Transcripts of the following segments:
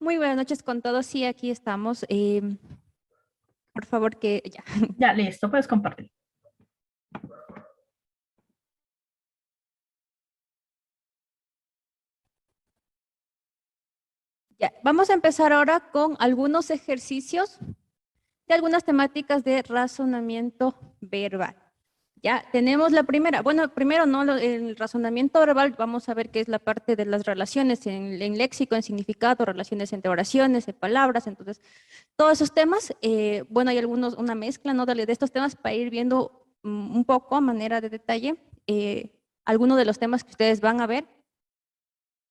Muy buenas noches con todos. Sí, aquí estamos. Por favor, que ya. Ya, listo, puedes compartir. Ya. Vamos a empezar ahora con algunos ejercicios de algunas temáticas de razonamiento verbal. Ya, tenemos la primera. Bueno, primero, ¿no? El razonamiento verbal, vamos a ver qué es la parte de las relaciones en léxico, en significado, relaciones entre oraciones, en palabras. Entonces, todos esos temas, bueno, hay algunos, una mezcla, ¿no? De estos temas para ir viendo un poco a manera de detalle algunos de los temas que ustedes van a ver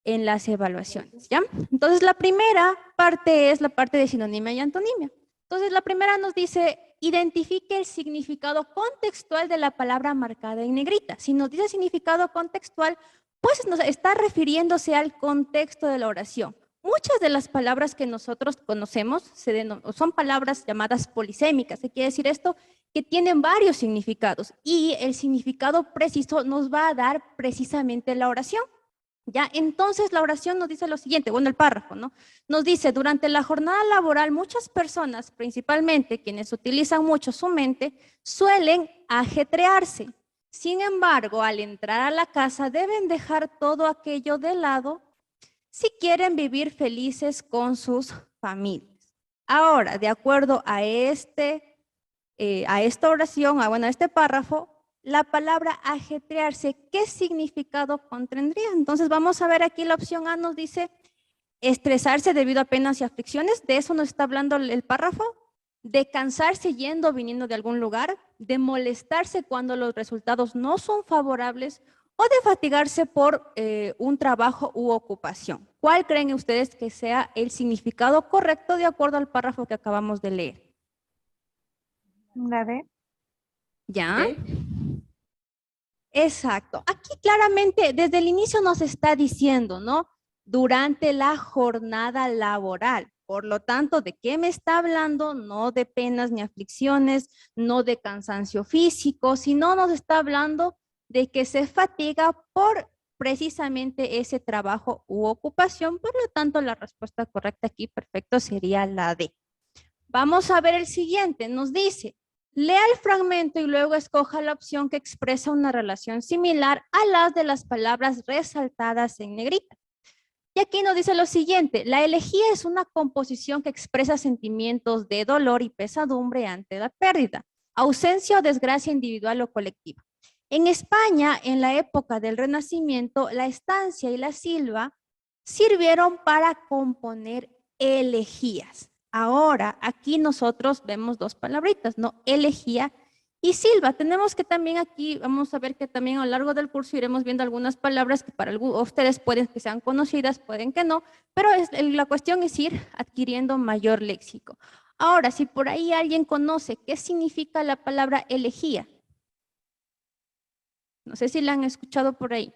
en las evaluaciones, ¿ya? Entonces, la primera parte es la parte de sinonimia y antonimia. Entonces, la primera nos dice, identifique el significado contextual de la palabra marcada en negrita. Si nos dice significado contextual, pues nos está refiriéndose al contexto de la oración. Muchas de las palabras que nosotros conocemos son palabras llamadas polisémicas. ¿Qué quiere decir esto? Que tienen varios significados y el significado preciso nos va a dar precisamente la oración. Ya, entonces la oración nos dice lo siguiente, bueno, el párrafo, ¿no? Nos dice, durante la jornada laboral, muchas personas, principalmente quienes utilizan mucho su mente, suelen ajetrearse. Sin embargo, al entrar a la casa, deben dejar todo aquello de lado si quieren vivir felices con sus familias. Ahora, de acuerdo a esta oración, bueno, a este párrafo, la palabra ajetrearse, ¿qué significado contendría? Entonces vamos a ver aquí la opción A nos dice estresarse debido a penas y aflicciones, de eso nos está hablando el párrafo, de cansarse yendo o viniendo de algún lugar, de molestarse cuando los resultados no son favorables o de fatigarse por un trabajo u ocupación. ¿Cuál creen ustedes que sea el significado correcto de acuerdo al párrafo que acabamos de leer? La D. ¿Ya? Exacto. Aquí claramente desde el inicio nos está diciendo, ¿no? Durante la jornada laboral. Por lo tanto, ¿de qué me está hablando? No de penas ni aflicciones, no de cansancio físico, sino nos está hablando de que se fatiga por precisamente ese trabajo u ocupación. Por lo tanto, la respuesta correcta aquí, perfecto, sería la D. Vamos a ver el siguiente. Nos dice, lea el fragmento y luego escoja la opción que expresa una relación similar a las de las palabras resaltadas en negrita. Y aquí nos dice lo siguiente, la elegía es una composición que expresa sentimientos de dolor y pesadumbre ante la pérdida, ausencia o desgracia individual o colectiva. En España, en la época del Renacimiento, la estancia y la silva sirvieron para componer elegías. Ahora, aquí nosotros vemos dos palabritas, ¿no? Elegía y silva. Tenemos que también aquí, vamos a ver que también a lo largo del curso iremos viendo algunas palabras que para ustedes pueden que sean conocidas, pueden que no, pero la cuestión es ir adquiriendo mayor léxico. Ahora, si por ahí alguien conoce qué significa la palabra elegía, no sé si la han escuchado por ahí.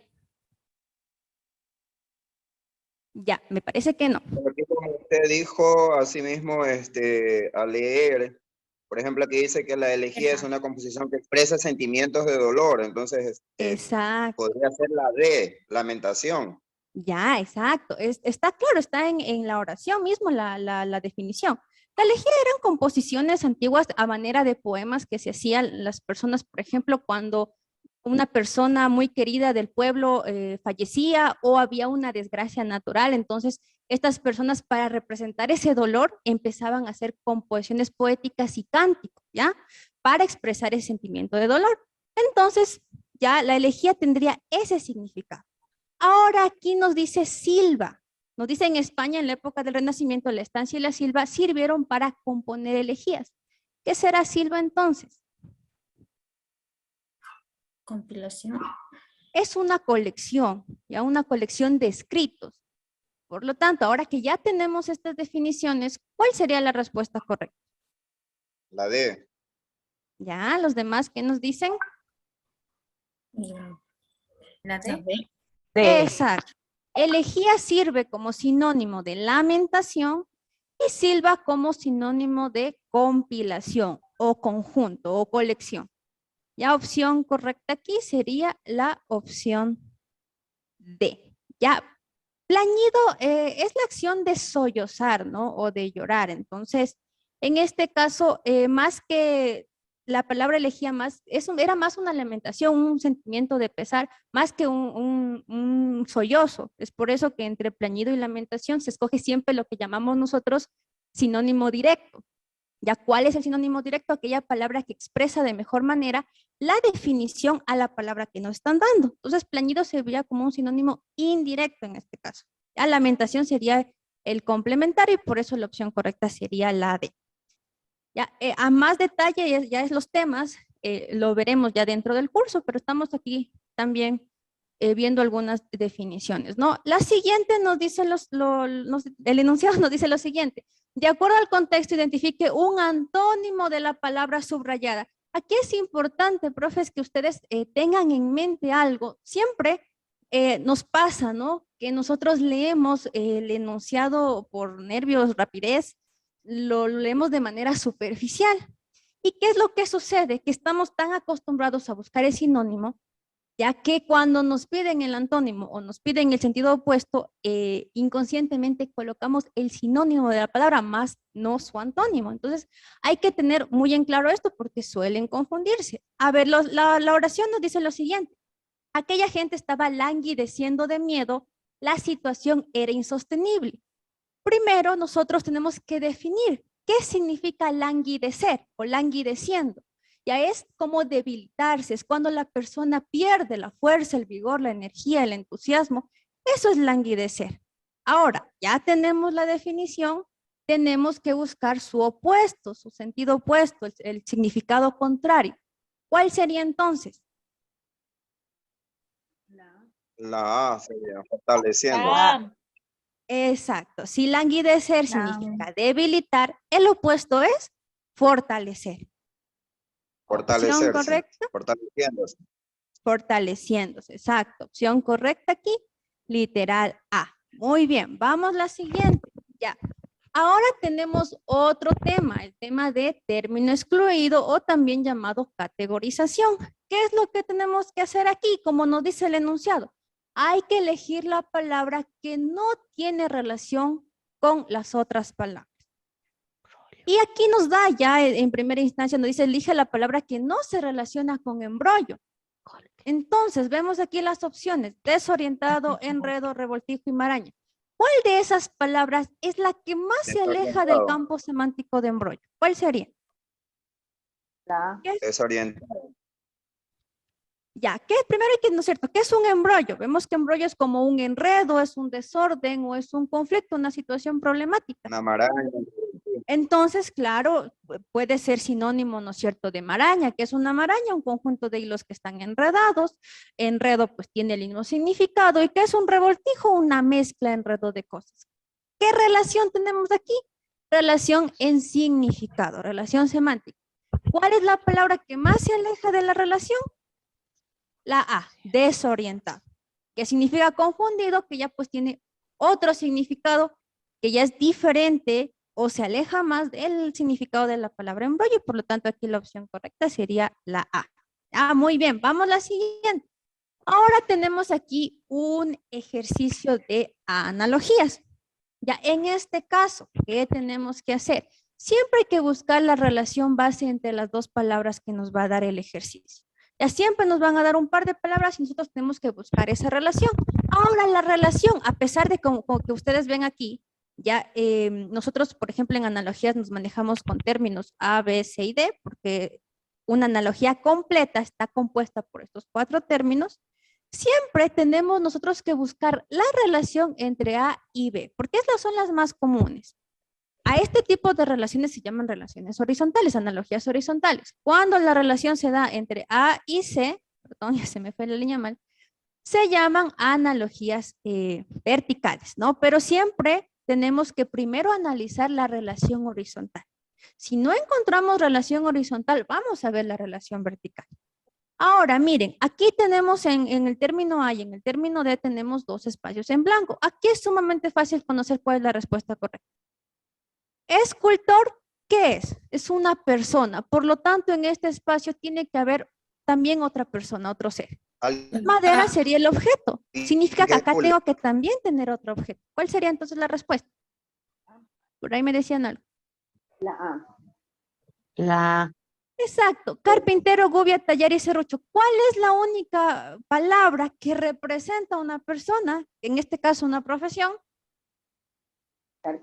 Ya, me parece que no. Aquí, como usted dijo, asimismo, al leer, por ejemplo, aquí dice que la elegía es una composición que expresa sentimientos de dolor, entonces Exacto. podría ser la de lamentación. Ya, exacto. Está claro, está en la oración mismo la definición. La elegía eran composiciones antiguas a manera de poemas que se hacían las personas, por ejemplo, cuando una persona muy querida del pueblo fallecía o había una desgracia natural. Entonces, estas personas para representar ese dolor empezaban a hacer composiciones poéticas y cánticos, ¿ya? Para expresar ese sentimiento de dolor. Entonces, ya la elegía tendría ese significado. Ahora aquí nos dice silva. Nos dice en España, en la época del Renacimiento, la estancia y la silva sirvieron para componer elegías. ¿Qué será silva entonces? Compilación. Es una colección, ya una colección de escritos. Por lo tanto, ahora que ya tenemos estas definiciones, ¿cuál sería la respuesta correcta? La D. Ya, los demás, ¿qué nos dicen? La D. Exacto. Elegía sirve como sinónimo de lamentación y silva como sinónimo de compilación o conjunto o colección. Ya opción correcta aquí sería la opción D. Ya Plañido es la acción de sollozar, ¿no? O de llorar. Entonces, en este caso, más que la palabra elegía más, era más una lamentación, un sentimiento de pesar, más que un sollozo. Es por eso que entre plañido y lamentación se escoge siempre lo que llamamos nosotros sinónimo directo. ¿Ya cuál es el sinónimo directo? Aquella palabra que expresa de mejor manera la definición a la palabra que nos están dando. Entonces, plañido serviría como un sinónimo indirecto en este caso. La lamentación sería el complementario y por eso la opción correcta sería la D. Ya, a más detalle, ya es los temas, lo veremos ya dentro del curso, pero estamos aquí también viendo algunas definiciones, ¿no? La siguiente nos dice el enunciado nos dice lo siguiente. De acuerdo al contexto, identifique un antónimo de la palabra subrayada. Aquí es importante, profes, que ustedes tengan en mente algo. Siempre nos pasa, ¿no? Que nosotros leemos el enunciado por nervios, rapidez, lo leemos de manera superficial. ¿Y qué es lo que sucede? Que estamos tan acostumbrados a buscar el sinónimo, ya que cuando nos piden el antónimo o nos piden el sentido opuesto, inconscientemente colocamos el sinónimo de la palabra más no su antónimo. Entonces, hay que tener muy en claro esto porque suelen confundirse. A ver, la oración nos dice lo siguiente. Aquella gente estaba languideciendo de miedo, la situación era insostenible. Primero, nosotros tenemos que definir qué significa languidecer o languideciendo. Ya es como debilitarse, es cuando la persona pierde la fuerza, el vigor, la energía, el entusiasmo. Eso es languidecer. Ahora, ya tenemos la definición, tenemos que buscar su opuesto, su sentido opuesto, el significado contrario. ¿Cuál sería entonces? La A sería fortaleciendo. Exacto. Si languidecer significa debilitar, el opuesto es fortalecer. Opción Fortalecerse. correcta, Fortaleciéndose. fortaleciéndose. Exacto. Opción correcta aquí, literal A. Muy bien, vamos a la siguiente. Ya. Ahora tenemos otro tema, el tema de término excluido o también llamado categorización. ¿Qué es lo que tenemos que hacer aquí? Como nos dice el enunciado, hay que elegir la palabra que no tiene relación con las otras palabras. Y aquí nos da ya en primera instancia, nos dice, elige la palabra que no se relaciona con embrollo. Entonces, vemos aquí las opciones, desorientado, enredo, revoltijo y maraña. ¿Cuál de esas palabras es la que más se aleja del campo semántico de embrollo? ¿Cuál sería? Desorientado. Ya, ¿qué? Primero hay que, ¿no es cierto? ¿Qué es un embrollo? Vemos que embrollo es como un enredo, es un desorden o es un conflicto, una situación problemática. Una maraña. Entonces, claro, puede ser sinónimo, ¿no es cierto?, de maraña, que es una maraña, un conjunto de hilos que están enredados. Enredo, pues, tiene el mismo significado. ¿Y qué es un revoltijo? Una mezcla, enredo de cosas. ¿Qué relación tenemos aquí? Relación en significado, relación semántica. ¿Cuál es la palabra que más se aleja de la relación? La A, desorientado, que significa confundido, que ya pues tiene otro significado que ya es diferente o se aleja más del significado de la palabra embrollo, y por lo tanto aquí la opción correcta sería la A. Ah, muy bien, vamos a la siguiente. Ahora tenemos aquí un ejercicio de analogías. Ya en este caso, ¿qué tenemos que hacer? Siempre hay que buscar la relación base entre las dos palabras que nos va a dar el ejercicio. Ya siempre nos van a dar un par de palabras y nosotros tenemos que buscar esa relación. Ahora la relación, a pesar de como que ustedes ven aquí, ya nosotros, por ejemplo, en analogías nos manejamos con términos A, B, C y D, porque una analogía completa está compuesta por estos 4 términos. Siempre tenemos nosotros que buscar la relación entre A y B, porque esas son las más comunes. A este tipo de relaciones se llaman relaciones horizontales, analogías horizontales. Cuando la relación se da entre A y C, perdón, ya se me fue la línea mal, se llaman analogías verticales, ¿no? Pero siempre tenemos que primero analizar la relación horizontal. Si no encontramos relación horizontal, vamos a ver la relación vertical. Ahora, miren, aquí tenemos en el término A y en el término D tenemos 2 espacios en blanco. Aquí es sumamente fácil conocer cuál es la respuesta correcta. Escultor, ¿qué es? Es una persona. Por lo tanto, en este espacio tiene que haber también otra persona, otro ser. Madera sería el objeto. Significa que acá Híjole. tengo que también tener otro objeto. ¿Cuál sería entonces la respuesta? Por ahí me decían algo. La Exacto. Carpintero, gubia, tallar y serrucho. ¿Cuál es la única palabra que representa a una persona, en este caso una profesión?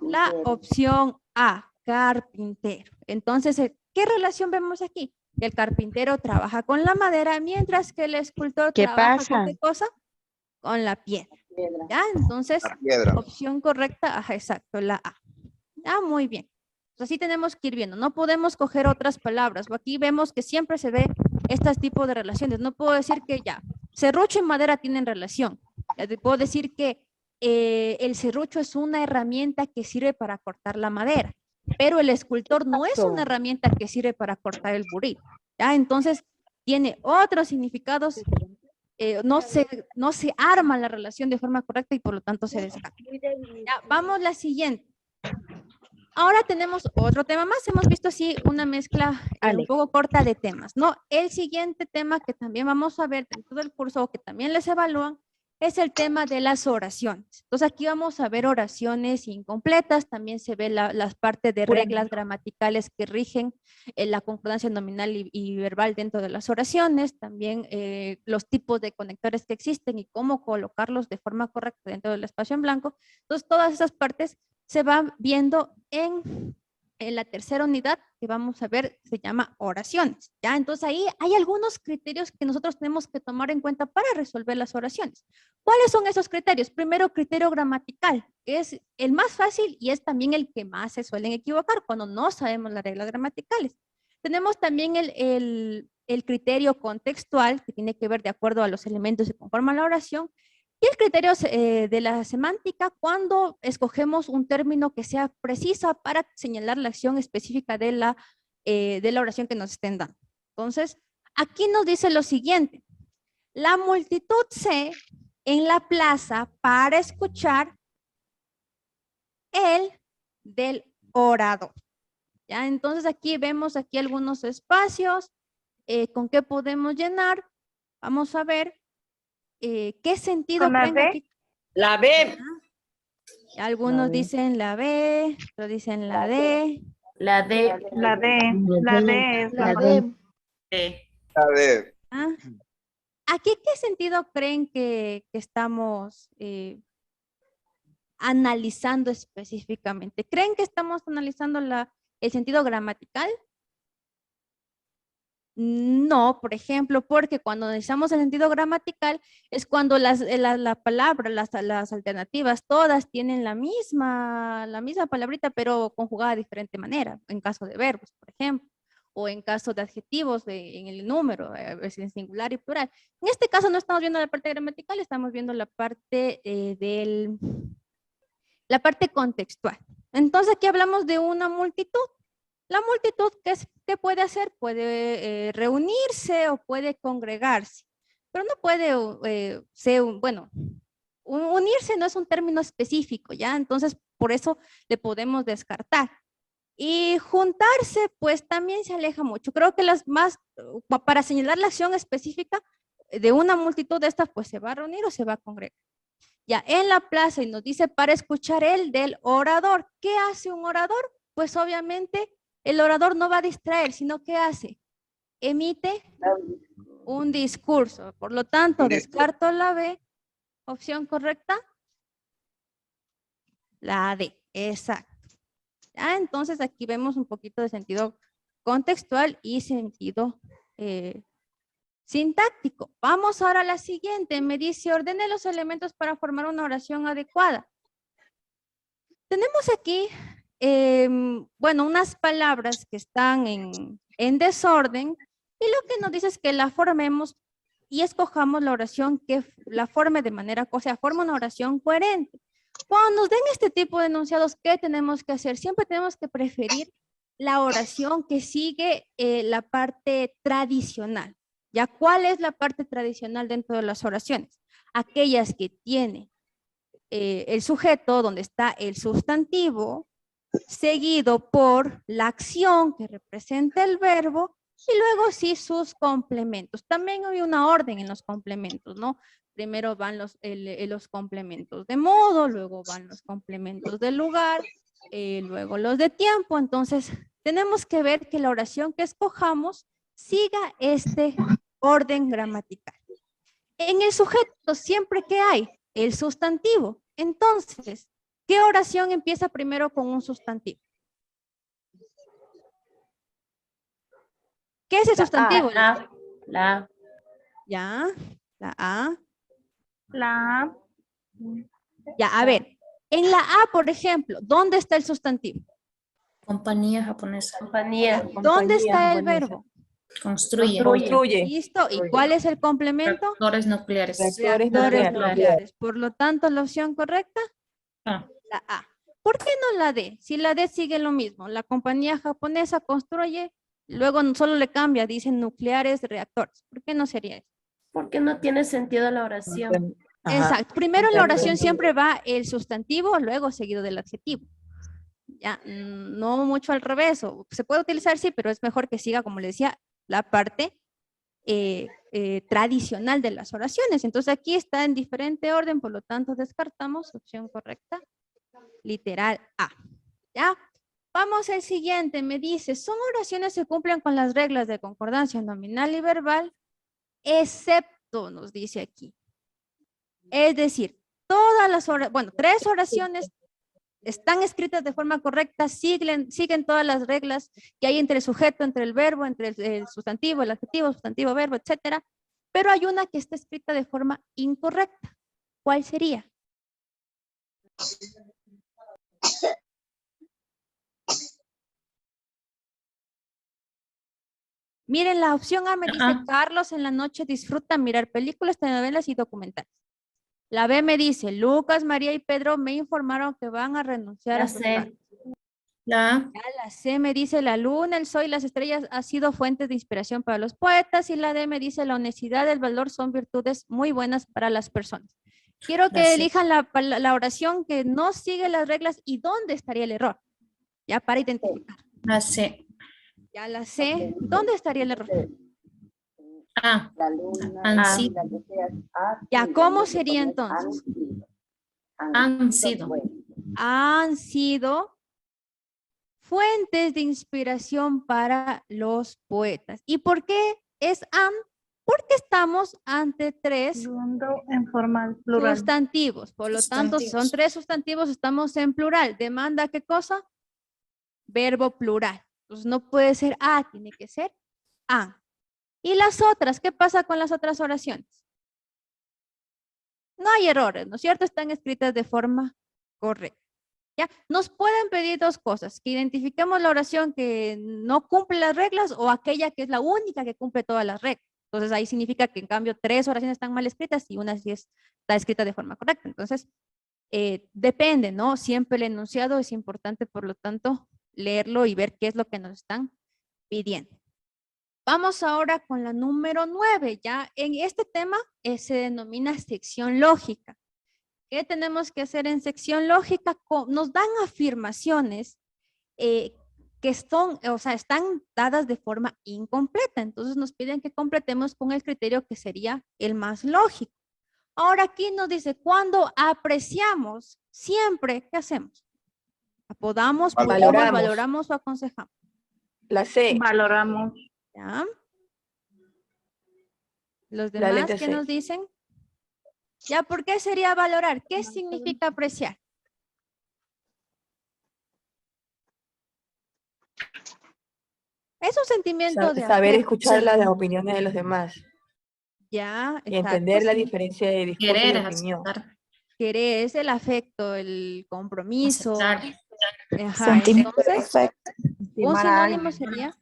La opción A, carpintero. Entonces, ¿qué relación vemos aquí? Que el carpintero trabaja con la madera, mientras que el escultor ¿Qué trabaja pasa? con qué cosa? Con la piedra. ¿Ya? Entonces, La piedra. opción correcta, ajá, exacto, la A. Ah, muy bien. Pues así tenemos que ir viendo. No podemos coger otras palabras. Aquí vemos que siempre se ve este tipo de relaciones. No puedo decir que ya, serrucho y madera tienen relación. Ya te puedo decir que el serrucho es una herramienta que sirve para cortar la madera, pero el escultor no es una herramienta que sirve para cortar el buril. ¿Ya? Entonces, tiene otros significados. No se arma la relación de forma correcta y por lo tanto se descarta. Ya, vamos a la siguiente. Ahora tenemos otro tema más. Hemos visto así una mezcla un poco corta de temas, ¿no? El siguiente tema que también vamos a ver dentro del curso o que también les evalúan es el tema de las oraciones. Entonces aquí vamos a ver oraciones incompletas, también se ve las partes de reglas gramaticales que rigen la concordancia nominal y verbal dentro de las oraciones, también los tipos de conectores que existen y cómo colocarlos de forma correcta dentro del espacio en blanco. Entonces todas esas partes se van viendo en la tercera unidad que vamos a ver, se llama oraciones. ¿Ya? Entonces ahí hay algunos criterios que nosotros tenemos que tomar en cuenta para resolver las oraciones. ¿Cuáles son esos criterios? Primero, criterio gramatical, que es el más fácil y es también el que más se suelen equivocar cuando no sabemos las reglas gramaticales. Tenemos también el criterio contextual, que tiene que ver de acuerdo a los elementos que conforman la oración, y el criterio de la semántica cuando escogemos un término que sea precisa para señalar la acción específica de la oración que nos estén dando. Entonces, aquí nos dice lo siguiente. La multitud se en la plaza para escuchar el del orador. ¿Ya? Entonces, aquí vemos aquí algunos espacios con qué podemos llenar. Vamos a ver. ¿Qué sentido ¿Con la creen B? aquí? La B. Algunos dicen la B, otros dicen la D. La D. La D. La D es la D. A ver, ¿Ah? ¿Aquí qué sentido creen que estamos analizando específicamente? ¿Creen que estamos analizando el sentido gramatical? No, por ejemplo, porque cuando analizamos el sentido gramatical es cuando la palabra, las alternativas, todas tienen la misma palabrita, pero conjugada de diferente manera, en caso de verbos, por ejemplo, o en caso de adjetivos en el número, en singular y plural. En este caso no estamos viendo la parte gramatical, estamos viendo la parte la parte contextual. Entonces aquí hablamos de una multitud. La multitud, ¿qué puede hacer? Puede reunirse o puede congregarse, pero no puede ser, bueno, unirse no es un término específico, ¿ya? Entonces, por eso le podemos descartar. Y juntarse, pues también se aleja mucho. Creo que para señalar la acción específica de una multitud de estas, pues se va a reunir o se va a congregar. Ya, en la plaza y nos dice para escuchar el del orador. ¿Qué hace un orador? Pues obviamente el orador no va a distraer, sino ¿qué hace? Emite un discurso. Por lo tanto, descarto la B. Opción correcta. La D. Exacto. ¿Ya? Entonces aquí vemos un poquito de sentido contextual y sentido sintáctico. Vamos ahora a la siguiente. Me dice, ordene los elementos para formar una oración adecuada. Tenemos aquí bueno, unas palabras que están en desorden y lo que nos dice es que la formemos y escojamos la oración que la forme de manera, o sea, forma una oración coherente. Cuando nos den este tipo de enunciados, ¿qué tenemos que hacer? Siempre tenemos que preferir la oración que sigue la parte tradicional. ¿Ya? ¿Cuál es la parte tradicional dentro de las oraciones? Aquellas que tienen el sujeto, donde está el sustantivo, seguido por la acción que representa el verbo Y luego sí sus complementos. También hay una orden en los complementos, ¿no? Primero van los complementos de modo, luego van los complementos del lugar, luego los de tiempo. Entonces, tenemos que ver que la oración que escojamos siga este orden gramatical. En el sujeto, siempre que hay el sustantivo. Entonces, ¿qué oración empieza primero con un sustantivo? ¿Qué es el sustantivo? La Ya, la A. La A. Ya, a ver, en la A, por ejemplo, ¿dónde está el sustantivo? compañía japonesa. Compañía. ¿Dónde está el verbo? Construye. Construye. Listo. ¿Y cuál es el complemento? Reactores nucleares. Reactores Reactores nucleares. nucleares. Por lo tanto, la opción correcta, Ah, la A. ¿Por qué no la D? Si la D sigue lo mismo, la compañía japonesa construye, luego solo le cambia, dicen nucleares reactores. ¿Por qué no sería eso? Porque no tiene sentido la oración. Ajá. Exacto. Primero en la oración siempre va el sustantivo, luego seguido del adjetivo. Ya, no mucho al revés. O se puede utilizar, sí, pero es mejor que siga, como le decía, la parte tradicional de las oraciones. Entonces aquí está en diferente orden, por lo tanto descartamos opción correcta, literal A. ¿Ya? Vamos al siguiente, me dice, son oraciones que cumplen con las reglas de concordancia nominal y verbal, excepto, nos dice aquí. Es decir, todas las oraciones, bueno, 3 oraciones están escritas de forma correcta, siguen todas las reglas que hay entre el sujeto, entre el verbo, entre el sustantivo, el adjetivo, sustantivo, verbo, etcétera, pero hay una que está escrita de forma incorrecta. ¿Cuál sería? Miren, la opción A me dice, Carlos en la noche disfruta mirar películas, telenovelas y documentales. La B me dice, Lucas, María y Pedro me informaron que van a renunciar La a sus C. cargos. la Ya la C me dice, la luna, el sol y las estrellas ha sido fuentes de inspiración para los poetas. Y la D me dice, la honestidad y el valor son virtudes muy buenas para las personas. Quiero que C. elijan la oración que no sigue las reglas y dónde estaría el error. Ya para identificar. la C. Ya la C, ¿dónde estaría el error? A. Han sido. Ya, ¿cómo sería entonces? Han sido. Han sido fuentes de inspiración para los poetas. ¿Y por qué es han? Porque estamos ante 3 Segundo en formal, plural. sustantivos. Por lo tanto, si son Sustantivos. 3 sustantivos, estamos en plural. ¿Demanda qué cosa? Verbo plural. Entonces no puede ser a, tiene que ser han. ¿Y las otras? ¿Qué pasa con las otras oraciones? No hay errores, ¿no es cierto? Están escritas de forma correcta. ¿Ya? Nos pueden pedir 2 cosas, que identifiquemos la oración que no cumple las reglas o aquella que es la única que cumple todas las reglas. Entonces ahí significa que en cambio 3 oraciones están mal escritas y una sí está escrita de forma correcta. Entonces, depende, ¿no? Siempre el enunciado es importante, por lo tanto, leerlo y ver qué es lo que nos están pidiendo. Vamos ahora con la número 9. Ya en este tema se denomina sección lógica. ¿Qué tenemos que hacer en sección lógica? Nos dan afirmaciones que son, o sea, están dadas de forma incompleta. Entonces nos piden que completemos con el criterio que sería el más lógico. Ahora aquí nos dice, cuando apreciamos, siempre, ¿qué hacemos? Apodamos, Valoramos. valoramos o aconsejamos. La C. Valoramos. ¿Ya? Los La demás, letra ¿qué C. nos dicen? ¿Ya? ¿Por qué sería valorar? ¿Qué significa apreciar? Es un sentimiento de Saber afecto. escuchar las opiniones de los demás Ya, y exacto, entender la sí. diferencia de discurso y Querer, opinión. aceptar. Querer es el afecto, el compromiso. Aceptar. Ajá, entonces, un sinónimo sería.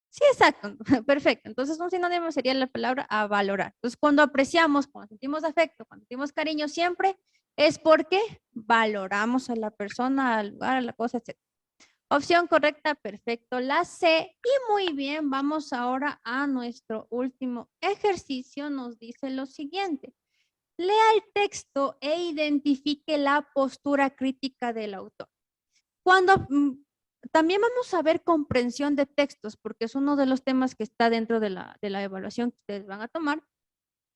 Sí, exacto, perfecto. Entonces, un sinónimo sería la palabra a valorar. Entonces, cuando apreciamos, cuando sentimos afecto, cuando sentimos cariño, siempre es porque valoramos a la persona, al lugar, a la cosa, etc. Opción correcta, perfecto, la C. Y muy bien, vamos ahora a nuestro último ejercicio. Nos dice lo siguiente. Lea el texto e identifique la postura crítica del autor. Cuando También vamos a ver comprensión de textos, porque es uno de los temas que está dentro de la evaluación que ustedes van a tomar.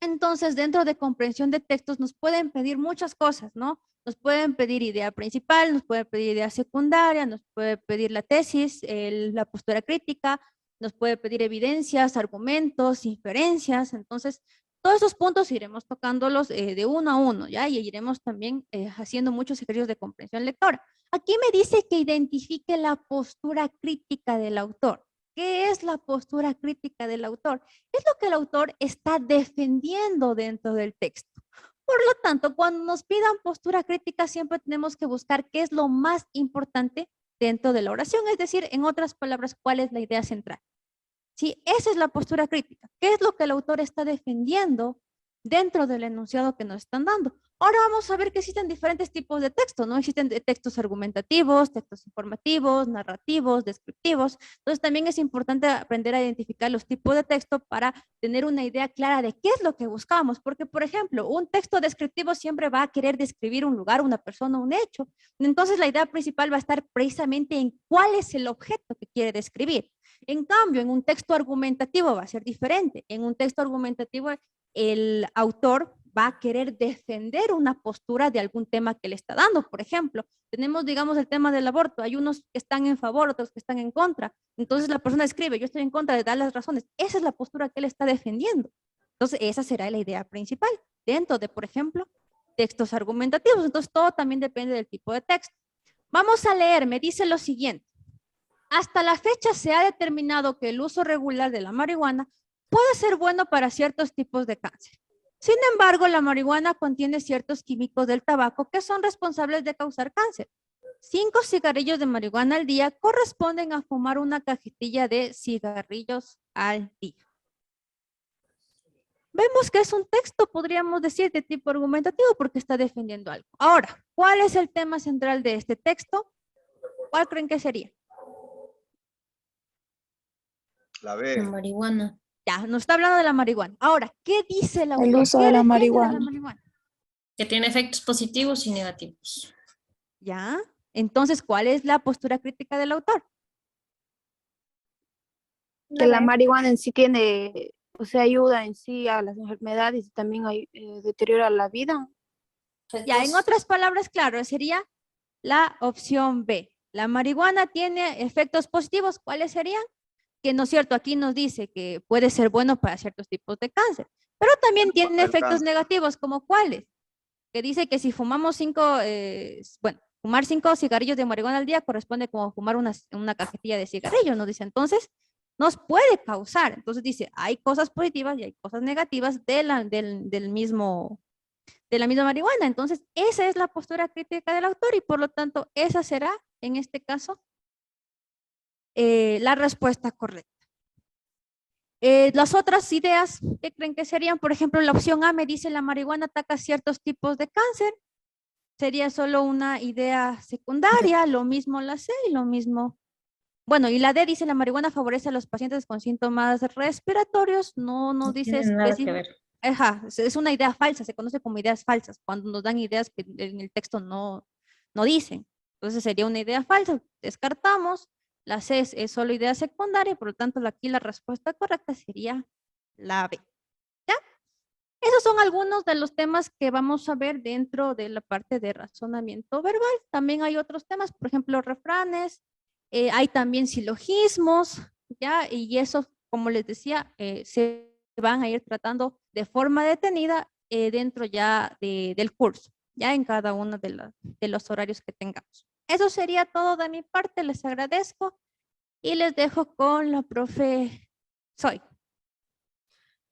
Entonces, dentro de comprensión de textos nos pueden pedir muchas cosas, ¿no? Nos pueden pedir idea principal, nos pueden pedir idea secundaria, nos puede pedir la tesis, la postura crítica, nos puede pedir evidencias, argumentos, inferencias. Entonces, todos esos puntos iremos tocándolos de uno a uno, ¿ya? Y iremos también haciendo muchos ejercicios de comprensión lectora. Aquí me dice que identifique la postura crítica del autor. ¿Qué es la postura crítica del autor? Es lo que el autor está defendiendo dentro del texto. Por lo tanto, cuando nos pidan postura crítica, siempre tenemos que buscar qué es lo más importante dentro de la oración, es decir, en otras palabras, cuál es la idea central. Sí, esa es la postura crítica. ¿Qué es lo que el autor está defendiendo dentro del enunciado que nos están dando? Ahora vamos a ver que existen diferentes tipos de textos, ¿no? Existen textos argumentativos, textos informativos, narrativos, descriptivos. Entonces también es importante aprender a identificar los tipos de texto para tener una idea clara de qué es lo que buscamos. Porque, por ejemplo, un texto descriptivo siempre va a querer describir un lugar, una persona, un hecho. Entonces la idea principal va a estar precisamente en cuál es el objeto que quiere describir. En cambio, en un texto argumentativo va a ser diferente. En un texto argumentativo, el autor va a querer defender una postura de algún tema que le está dando. Por ejemplo, tenemos, digamos, el tema del aborto. Hay unos que están en favor, otros que están en contra. Entonces la persona escribe, yo estoy en contra, de dar las razones. Esa es la postura que él está defendiendo. Entonces esa será la idea principal dentro de, por ejemplo, textos argumentativos. Entonces todo también depende del tipo de texto. Vamos a leer, me dice lo siguiente. Hasta la fecha se ha determinado que el uso regular de la marihuana puede ser bueno para ciertos tipos de cáncer. Sin embargo, la marihuana contiene ciertos químicos del tabaco que son responsables de causar cáncer. 5 cigarrillos de marihuana al día corresponden a fumar una cajetilla de cigarrillos al día. Vemos que es un texto, podríamos decir, de tipo argumentativo porque está defendiendo algo. Ahora, ¿cuál es el tema central de este texto? ¿Cuál creen que sería? La La B. marihuana. Ya, nos está hablando de la marihuana. Ahora, ¿qué dice el autor? El uso ¿Qué de la defiende marihuana. Que tiene efectos positivos y negativos. Ya, entonces, ¿cuál es la postura crítica del autor? Que la marihuana en sí tiene, o sea, ayuda en sí a las enfermedades y también deteriora la vida. Ya, en otras palabras, claro, sería la opción B. La marihuana tiene efectos positivos. ¿Cuáles serían? Que no es cierto, aquí nos dice que puede ser bueno para ciertos tipos de cáncer, pero también tiene efectos negativos, ¿como cuáles? Que dice que si fumamos fumar 5 cigarrillos de marihuana al día corresponde como fumar una cajetilla de cigarrillos, nos dice. Entonces, nos puede causar. Entonces dice, hay cosas positivas y hay cosas negativas de la misma marihuana. Entonces, esa es la postura crítica del autor y por lo tanto, esa será, en este caso, la respuesta correcta. Las otras ideas, ¿qué creen que serían? Por ejemplo, la opción A me dice la marihuana ataca ciertos tipos de cáncer. Sería solo una idea secundaria, lo mismo la C y lo mismo. Bueno, y la D dice la marihuana favorece a los pacientes con síntomas respiratorios. No dice tiene nada que ver. Ajá, es una idea falsa, se conoce como ideas falsas, cuando nos dan ideas que en el texto no dicen. Entonces sería una idea falsa, descartamos. La C es solo idea secundaria, por lo tanto aquí la respuesta correcta sería la B. ¿Ya? Esos son algunos de los temas que vamos a ver dentro de la parte de razonamiento verbal. También hay otros temas, por ejemplo, refranes, hay también silogismos, ¿ya? Y eso, como les decía, se van a ir tratando de forma detenida dentro ya del curso, ya en cada uno de los horarios que tengamos. Eso sería todo de mi parte, les agradezco y les dejo con la profe Soy.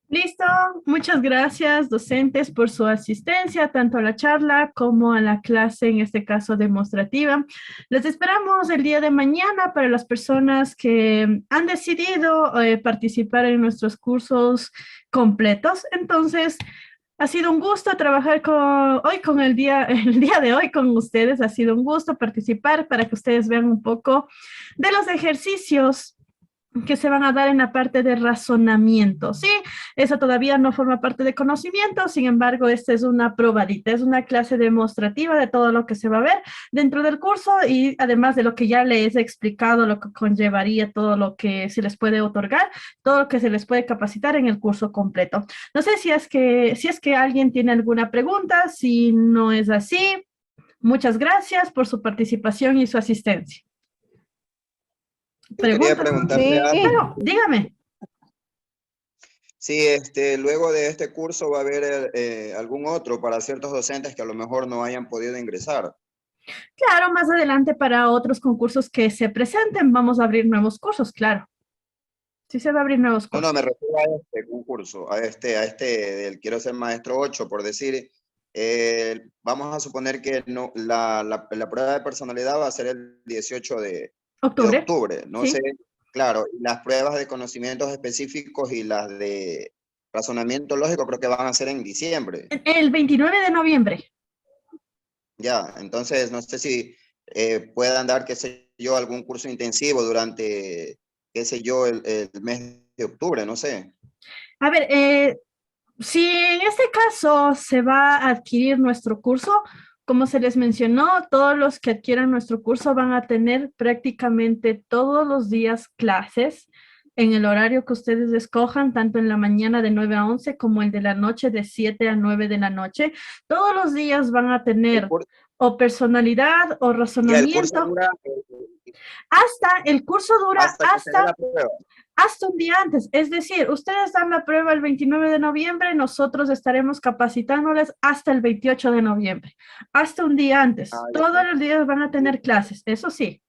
Listo, muchas gracias docentes por su asistencia, tanto a la charla como a la clase, en este caso demostrativa. Les esperamos el día de mañana para las personas que han decidido participar en nuestros cursos completos. Entonces, ha sido un gusto trabajar el día de hoy con ustedes. Ha sido un gusto participar para que ustedes vean un poco de los ejercicios que se van a dar en la parte de razonamiento, ¿sí? Esa todavía no forma parte de conocimiento, sin embargo, esta es una probadita, es una clase demostrativa de todo lo que se va a ver dentro del curso y además de lo que ya les he explicado, lo que conllevaría todo lo que se les puede otorgar, todo lo que se les puede capacitar en el curso completo. No sé si es que alguien tiene alguna pregunta, si no es así, muchas gracias por su participación y su asistencia. Yo quería ¿Preguntas? preguntarte algo. Bueno, dígame. Sí, luego de este curso va a haber algún otro para ciertos docentes que a lo mejor no hayan podido ingresar. Claro, más adelante para otros concursos que se presenten, vamos a abrir nuevos cursos, claro. Sí se va a abrir nuevos No, cursos. no, me refiero a este concurso, a este del Quiero Ser Maestro 8, por decir, vamos a suponer que no, la prueba de personalidad va a ser el 18 de octubre, no sí. sé, claro, las pruebas de conocimientos específicos y las de razonamiento lógico creo que van a ser en diciembre. El 29 de noviembre. Ya, entonces no sé si puedan dar, qué sé yo, algún curso intensivo durante, qué sé yo, el mes de octubre, no sé. A ver, si en este caso se va a adquirir nuestro curso, como se les mencionó, todos los que adquieran nuestro curso van a tener prácticamente todos los días clases en el horario que ustedes escojan, tanto en la mañana de 9 a 11 como el de la noche de 7 a 9 de la noche. Todos los días van a tener o personalidad o Y el curso razonamiento. dura El curso dura hasta que se dé la prueba. hasta un día antes. Es decir, ustedes dan la prueba el 29 de noviembre, nosotros estaremos capacitándoles hasta el 28 de noviembre, hasta un día antes. Todos los días van a tener clases, eso sí.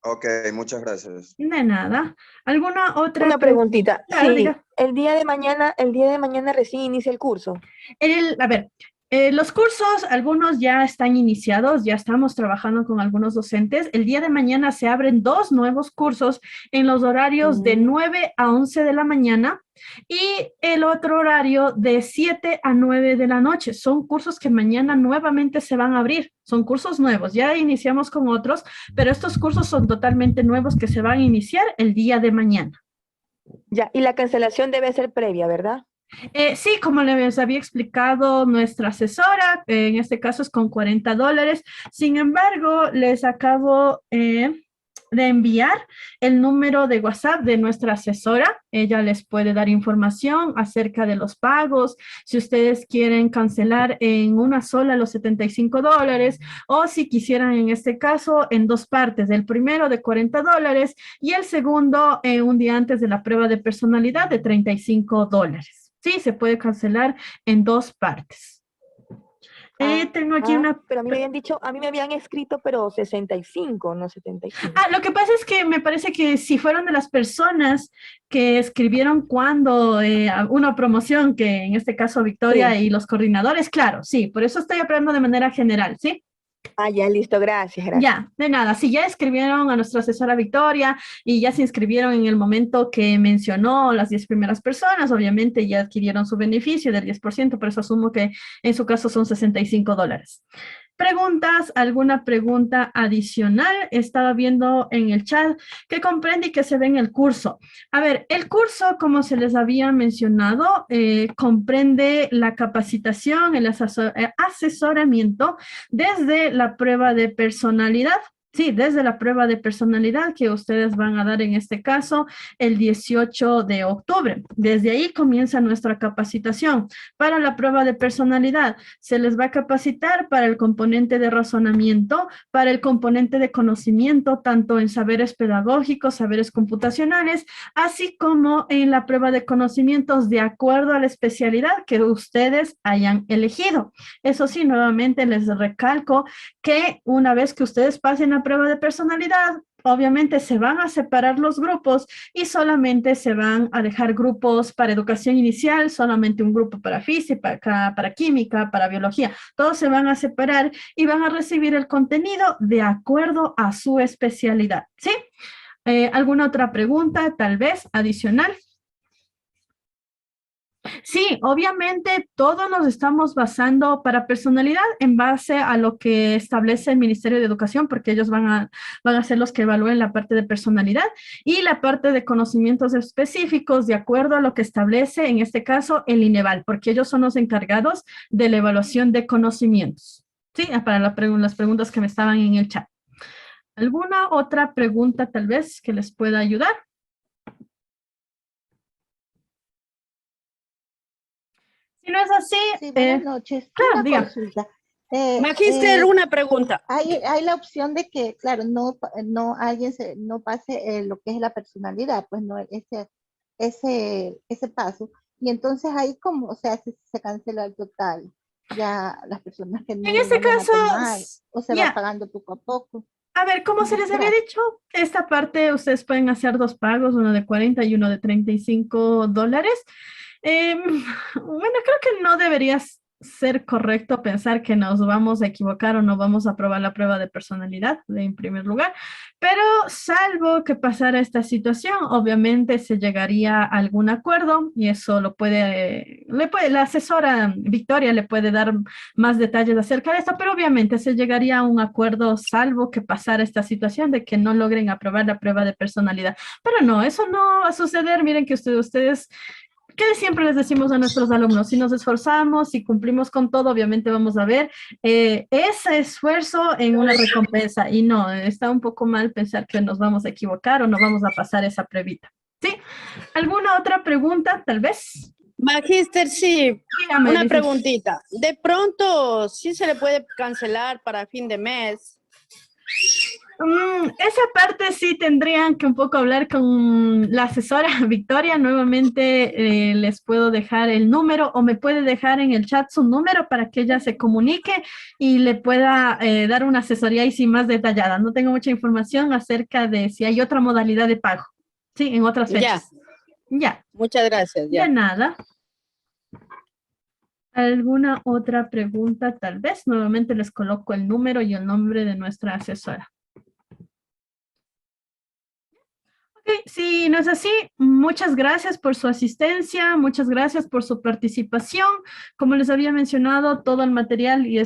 Ok, muchas gracias. De nada. ¿Alguna otra? Una preguntita. Claro, Sí, diga. el día de mañana recién inicia el curso. A ver, los cursos, algunos ya están iniciados, ya estamos trabajando con algunos docentes. El día de mañana se abren 2 nuevos cursos en los horarios de 9 a 11 de la mañana y el otro horario de 7 a 9 de la noche. Son cursos que mañana nuevamente se van a abrir. Son cursos nuevos. Ya iniciamos con otros, pero estos cursos son totalmente nuevos que se van a iniciar el día de mañana. Ya, y la cancelación debe ser previa, ¿verdad? Sí, como les había explicado nuestra asesora, en este caso es con $40. Sin embargo, les acabo de enviar el número de WhatsApp de nuestra asesora. Ella les puede dar información acerca de los pagos, si ustedes quieren cancelar en una sola los $75 o si quisieran en este caso en 2 partes, el primero de $40 y el segundo un día antes de la prueba de personalidad de $35. Sí, se puede cancelar en 2 partes. Tengo aquí una... Pero a mí me habían dicho, a mí me habían escrito, pero 65, no 75. Lo que pasa es que me parece que si fueron de las personas que escribieron cuando una promoción, que en este caso Victoria y los coordinadores, claro, sí, por eso estoy hablando de manera general, ¿sí? Ya, listo, gracias. Ya, de nada. Si ya escribieron a nuestra asesora Victoria y ya se inscribieron en el momento que mencionó las 10 primeras personas, obviamente ya adquirieron su beneficio del 10%, por eso asumo que en su caso son $65. ¿Preguntas? ¿Alguna pregunta adicional? Estaba viendo en el chat que comprende y que se ve en el curso. A ver, el curso, como se les había mencionado, comprende la capacitación, el asesoramiento desde la prueba de personalidad. Sí, desde la prueba de personalidad que ustedes van a dar en este caso el 18 de octubre. Desde ahí comienza nuestra capacitación. Para la prueba de personalidad se les va a capacitar para el componente de razonamiento, para el componente de conocimiento, tanto en saberes pedagógicos, saberes computacionales, así como en la prueba de conocimientos de acuerdo a la especialidad que ustedes hayan elegido. Eso sí, nuevamente les recalco que una vez que ustedes pasen la prueba de personalidad, obviamente se van a separar los grupos y solamente se van a dejar grupos para educación inicial, solamente un grupo para física, para química, para biología. Todos se van a separar y van a recibir el contenido de acuerdo a su especialidad, ¿sí? ¿Alguna otra pregunta, tal vez, adicional? Sí, obviamente todos nos estamos basando para personalidad en base a lo que establece el Ministerio de Educación, porque ellos van a ser los que evalúen la parte de personalidad y la parte de conocimientos específicos de acuerdo a lo que establece, en este caso, el INEVAL, porque ellos son los encargados de la evaluación de conocimientos. Sí, para las preguntas que me estaban en el chat. ¿Alguna otra pregunta tal vez que les pueda ayudar? Si no es así, Sí, buenas noches. claro, Una diga. consulta. Magíster, una pregunta. Hay la opción de que, claro, no alguien no pase lo que es la personalidad, pues no ese paso. Y entonces ahí como, o sea, se cancela el total. Ya las personas que no En este lo van a caso, tomar, o se ya. va pagando poco a poco. A ver, como se les había Gracias. dicho, esta parte ustedes pueden hacer dos pagos, uno de 40 y uno de $35. Bueno, creo que no debería ser correcto pensar que nos vamos a equivocar o no vamos a aprobar la prueba de personalidad, en primer lugar, pero salvo que pasara esta situación, obviamente se llegaría a algún acuerdo y eso la asesora Victoria le puede dar más detalles acerca de esto, pero obviamente se llegaría a un acuerdo salvo que pasara esta situación de que no logren aprobar la prueba de personalidad. Pero no, eso no va a suceder. Miren que ustedes que siempre les decimos a nuestros alumnos, si nos esforzamos, si cumplimos con todo, obviamente vamos a ver ese esfuerzo en una recompensa. Y no, está un poco mal pensar que nos vamos a equivocar o no vamos a pasar esa pruebita. ¿Sí? ¿Alguna otra pregunta, tal vez? Magíster, sí, Dígame, una dice. preguntita. De pronto, ¿sí se le puede cancelar para fin de mes? Esa parte sí tendrían que un poco hablar con la asesora Victoria. Nuevamente les puedo dejar el número o me puede dejar en el chat su número para que ella se comunique y le pueda dar una asesoría y sí más detallada. No tengo mucha información acerca de si hay otra modalidad de pago. Sí, en otras fechas. Ya. Muchas gracias. Ya. De nada. ¿Alguna otra pregunta tal vez? Nuevamente les coloco el número y el nombre de nuestra asesora. Si no es así, muchas gracias por su asistencia, muchas gracias por su participación. Como les había mencionado, todo el material y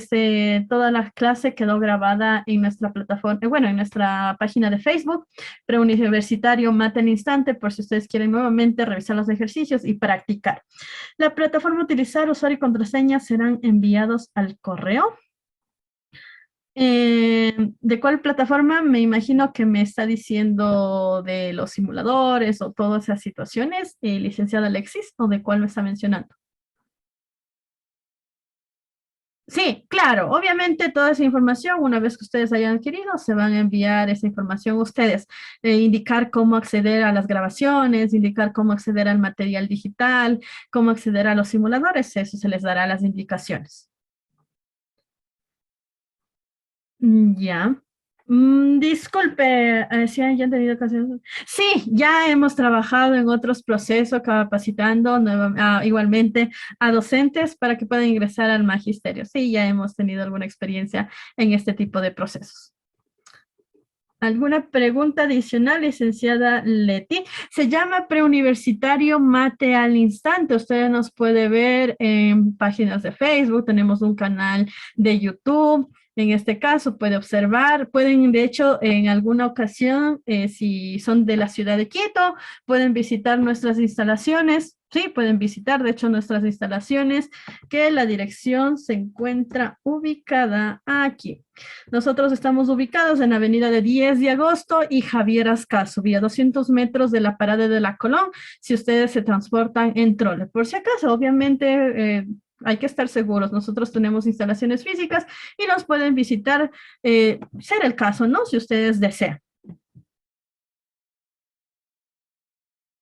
toda la clase quedó grabada en nuestra plataforma, en nuestra página de Facebook, Preuniversitario Mate al Instante, por si ustedes quieren nuevamente revisar los ejercicios y practicar. La plataforma a utilizar, usuario y contraseña serán enviados al correo. ¿De cuál plataforma? Me imagino que me está diciendo de los simuladores o todas esas situaciones, licenciada Alexis, ¿o de cuál me está mencionando? Sí, claro, obviamente toda esa información, una vez que ustedes hayan adquirido, se van a enviar esa información a ustedes, indicar cómo acceder a las grabaciones, indicar cómo acceder al material digital, cómo acceder a los simuladores, eso se les dará las indicaciones. Ya. Disculpe, si han ya tenido que hacer. Sí, ya hemos trabajado en otros procesos, capacitando igualmente a docentes para que puedan ingresar al magisterio. Sí, ya hemos tenido alguna experiencia en este tipo de procesos. ¿Alguna pregunta adicional, licenciada Leti? Se llama Preuniversitario Mate al Instante. Usted nos puede ver en páginas de Facebook, tenemos un canal de YouTube. En este caso puede observar, pueden de hecho en alguna ocasión, si son de la ciudad de Quito, pueden visitar nuestras instalaciones. Sí, pueden visitar de hecho nuestras instalaciones, que la dirección se encuentra ubicada aquí. Nosotros estamos ubicados en Avenida de 10 de Agosto y Javier Ascaso, vía 200 metros de la parada de la Colón, si ustedes se transportan en trole. Por si acaso, obviamente, hay que estar seguros. Nosotros tenemos instalaciones físicas y nos pueden visitar, ser el caso, ¿no? Si ustedes desean.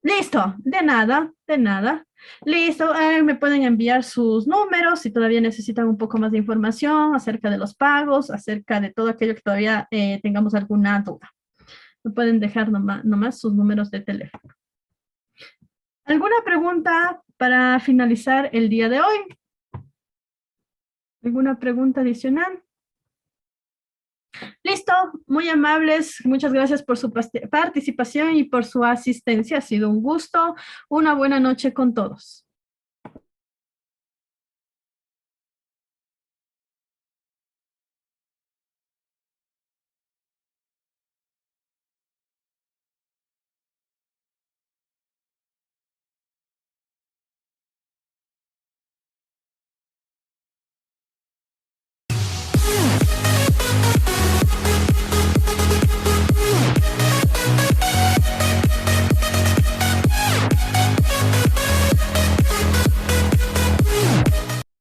Listo, de nada, de nada. Listo, me pueden enviar sus números si todavía necesitan un poco más de información acerca de los pagos, acerca de todo aquello que todavía tengamos alguna duda. Me pueden dejar nomás sus números de teléfono. ¿Alguna pregunta para finalizar el día de hoy? ¿Alguna pregunta adicional? Listo, muy amables. Muchas gracias por su participación y por su asistencia. Ha sido un gusto. Una buena noche con todos.